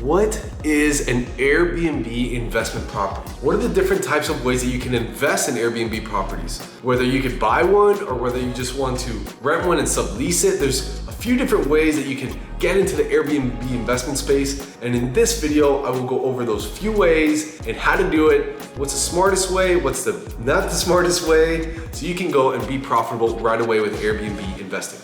What is an Airbnb investment property? What are the different types of ways that you can invest in Airbnb properties? Whether you could buy one or whether you just want to rent one and sublease it, there's a few different ways that you can get into the Airbnb investment space. And in this video, I will go over those few ways and how to do it. What's the smartest way? What's not the smartest way? So you can go and be profitable right away with Airbnb investing.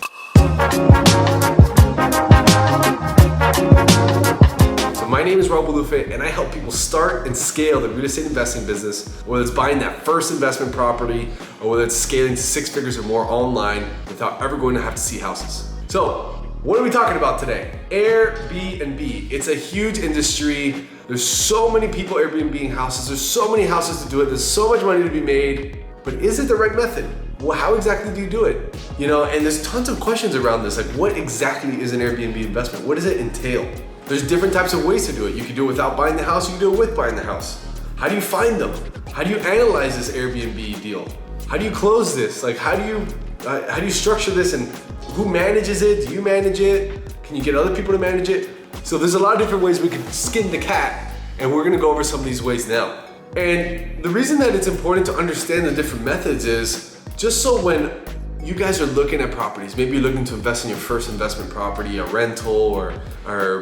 My name is Raul Balufe, and I help people start and scale the real estate investing business, whether it's buying that first investment property or whether it's scaling to 6 figures or more online without ever going to have to see houses. So, what are we talking about today? Airbnb. It's a huge industry. There's so many people Airbnb-ing houses. There's so many houses to do it. There's so much money to be made. But is it the right method? Well, how exactly do you do it? And there's tons of questions around this. Like, what exactly is an Airbnb investment? What does it entail? There's different types of ways to do it. You can do it without buying the house, you can do it with buying the house. How do you find them? How do you analyze this Airbnb deal? How do you close this? Like, how do you structure this, and who manages it? Do you manage it? Can you get other people to manage it? So there's a lot of different ways we can skin the cat, and we're gonna go over some of these ways now. And the reason that it's important to understand the different methods is just so when you guys are looking at properties, maybe you're looking to invest in your first investment property, a rental, or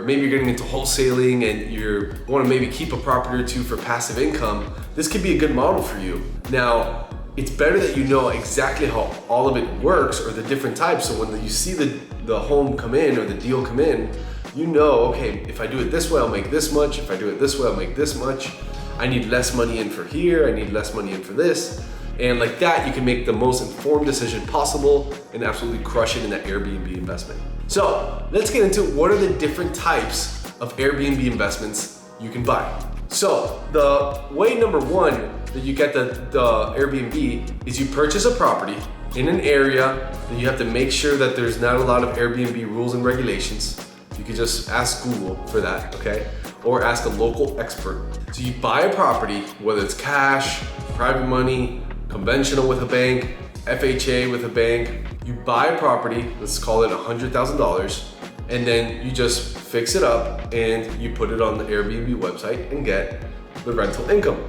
maybe you're getting into wholesaling and you want to maybe keep a property or two for passive income, this could be a good model for you. Now, it's better that you know exactly how all of it works or the different types, so when you see the home come in or the deal come in, you know, okay, if I do it this way, I'll make this much. If I do it this way, I'll make this much. I need less money in for here, I need less money in for this. And like that, you can make the most informed decision possible and absolutely crush it in that Airbnb investment. So let's get into what are the different types of Airbnb investments you can buy. So the way number one that you get the Airbnb is you purchase a property in an area that you have to make sure that there's not a lot of Airbnb rules and regulations. You can just ask Google for that, okay? Or ask a local expert. So you buy a property, whether it's cash, private money, conventional with a bank, FHA with a bank. You buy a property, let's call it $100,000, and then you just fix it up and you put it on the Airbnb website and get the rental income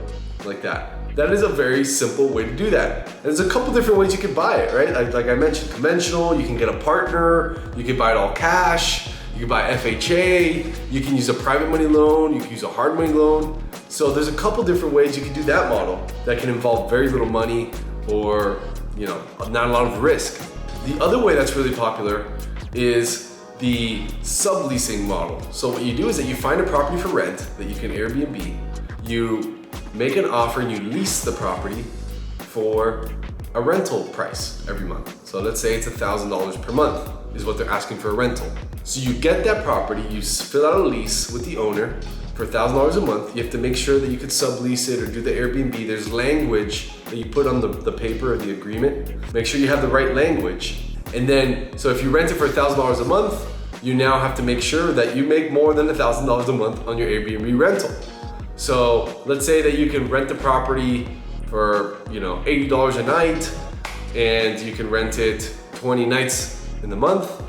like that. That is a very simple way to do that. And there's a couple different ways you can buy it, right? Like I mentioned, conventional, you can get a partner, you can buy it all cash, you can buy FHA, you can use a private money loan, you can use a hard money loan. So there's a couple different ways you can do that model that can involve very little money or not a lot of risk. The other way that's really popular is the subleasing model. So what you do is that you find a property for rent that you can Airbnb, you make an offer and you lease the property for a rental price every month. So let's say it's $1,000 per month is what they're asking for a rental. So you get that property, you fill out a lease with the owner for $1,000 a month. You have to make sure that you could sublease it or do the Airbnb. There's language that you put on the paper or the agreement. Make sure you have the right language. And then, so if you rent it for $1,000 a month, you now have to make sure that you make more than $1,000 a month on your Airbnb rental. So let's say that you can rent the property for $80 a night, and you can rent it 20 nights in the month.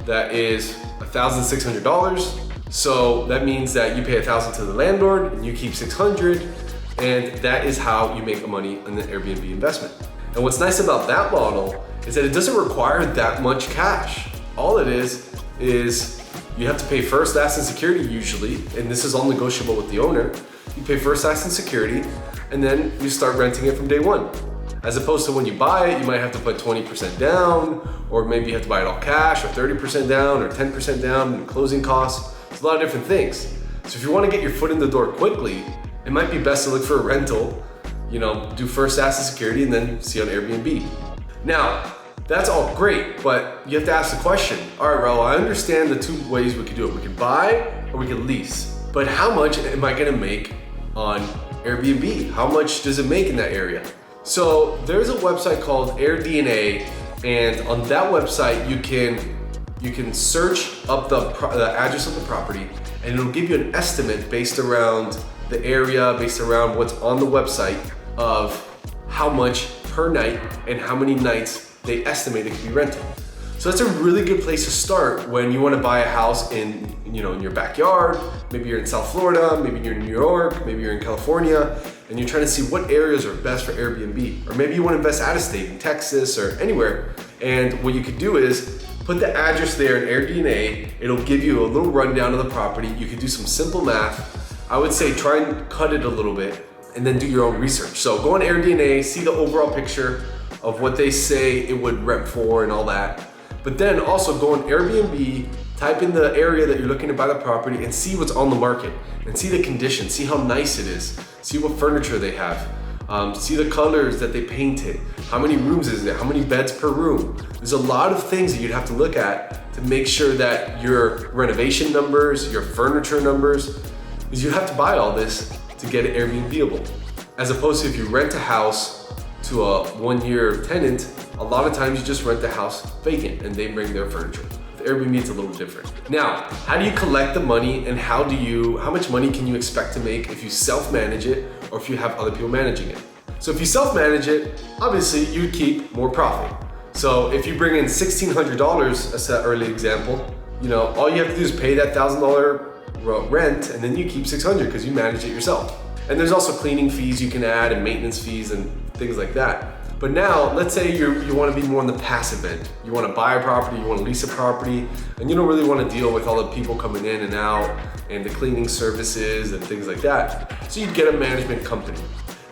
That is $1,600. So that means that you pay $1,000 to the landlord and you keep $600, and that is how you make money on the Airbnb investment. And what's nice about that model is that it doesn't require that much cash. All it is you have to pay first, last, and security usually, and this is all negotiable with the owner. You pay first, last, and security, and then you start renting it from day one. As opposed to when you buy it, you might have to put 20% down, or maybe you have to buy it all cash, or 30% down, or 10% down in closing costs. It's a lot of different things. So if you want to get your foot in the door quickly, it might be best to look for a rental, do first asset security and then see on Airbnb. Now, that's all great, but you have to ask the question, all right, Raul, I understand the two ways we could do it. We could buy or we could lease, but how much am I gonna make on Airbnb? How much does it make in that area? So there's a website called AirDNA, and on that website, you can search up the address of the property, and it'll give you an estimate based around the area, based around what's on the website of how much per night and how many nights they estimate it could be rented. So that's a really good place to start when you want to buy a house in your backyard. Maybe you're in South Florida, maybe you're in New York, maybe you're in California, and you're trying to see what areas are best for Airbnb. Or maybe you want to invest out of state in Texas or anywhere. And what you could do is put the address there in AirBnB. It'll give you a little rundown of the property. You could do some simple math. I would say try and cut it a little bit and then do your own research. So go on AirBnB, see the overall picture of what they say it would rent for and all that. But then also go on Airbnb, type in the area that you're looking to buy the property and see what's on the market and see the condition, see how nice it is, see what furniture they have, see the colors that they painted, how many rooms is it, how many beds per room. There's a lot of things that you'd have to look at to make sure that your renovation numbers, your furniture numbers, because you have to buy all this to get it Airbnb-able. As opposed to if you rent a house to a one-year tenant, a lot of times you just rent the house vacant and they bring their furniture. With Airbnb, it's a little different. Now, how do you collect the money and how much money can you expect to make if you self-manage it or if you have other people managing it? So if you self-manage it, obviously you keep more profit. So if you bring in $1,600, that's that early example, all you have to do is pay that $1,000 rent and then you keep $600 because you manage it yourself. And there's also cleaning fees you can add and maintenance fees and things like that. But now, let's say you want to be more on the passive end. You want to buy a property, you want to lease a property, and you don't really want to deal with all the people coming in and out and the cleaning services and things like that. So you'd get a management company.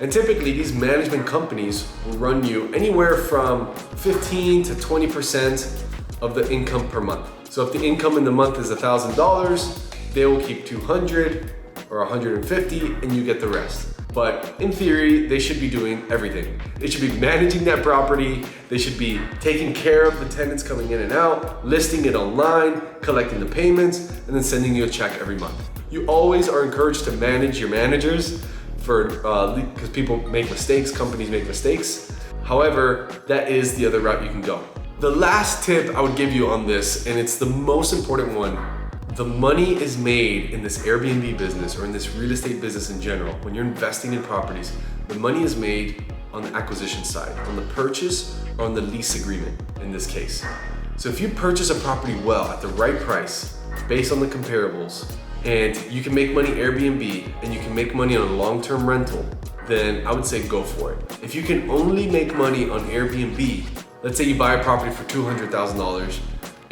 And typically these management companies will run you anywhere from 15 to 20% of the income per month. So if the income in the month is $1,000, they will keep 200 or 150 and you get the rest. But in theory, they should be doing everything. They should be managing that property. They should be taking care of the tenants coming in and out, listing it online, collecting the payments, and then sending you a check every month. You always are encouraged to manage your managers because people make mistakes, companies make mistakes. However, that is the other route you can go. The last tip I would give you on this, and it's the most important one, the money is made in this Airbnb business or in this real estate business in general. When you're investing in properties, the money is made on the acquisition side, on the purchase or on the lease agreement in this case. So if you purchase a property well at the right price, based on the comparables, and you can make money Airbnb and you can make money on a long-term rental, then I would say go for it. If you can only make money on Airbnb, let's say you buy a property for $200,000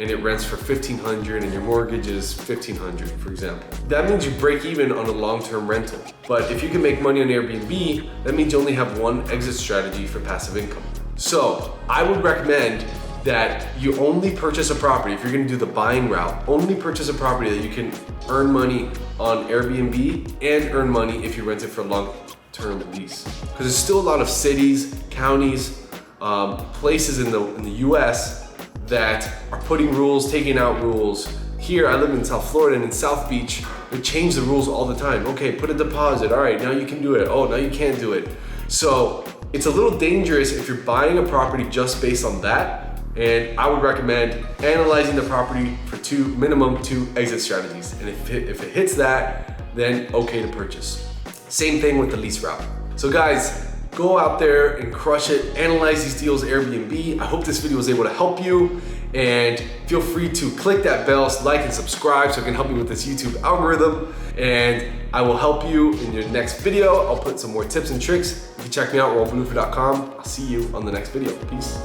and it rents for $1,500 and your mortgage is $1,500, for example. That means you break even on a long-term rental. But if you can make money on Airbnb, that means you only have one exit strategy for passive income. So I would recommend that you only purchase a property, if you're gonna do the buying route, only purchase a property that you can earn money on Airbnb and earn money if you rent it for a long-term lease. Because there's still a lot of cities, counties, places in the US that are putting rules, taking out rules. Here, I live in South Florida and in South Beach, they change the rules all the time. Okay, put a deposit. All right, now you can do it. Oh, now you can't do it. So it's a little dangerous if you're buying a property just based on that. And I would recommend analyzing the property for minimum two exit strategies. And if it hits that, then okay to purchase. Same thing with the lease route. So guys, go out there and crush it. Analyze these deals Airbnb. I hope this video was able to help you. And feel free to click that bell, like and subscribe so it can help me with this YouTube algorithm. And I will help you in your next video. I'll put some more tips and tricks. You can check me out, raulbluefer.com. I'll see you on the next video. Peace.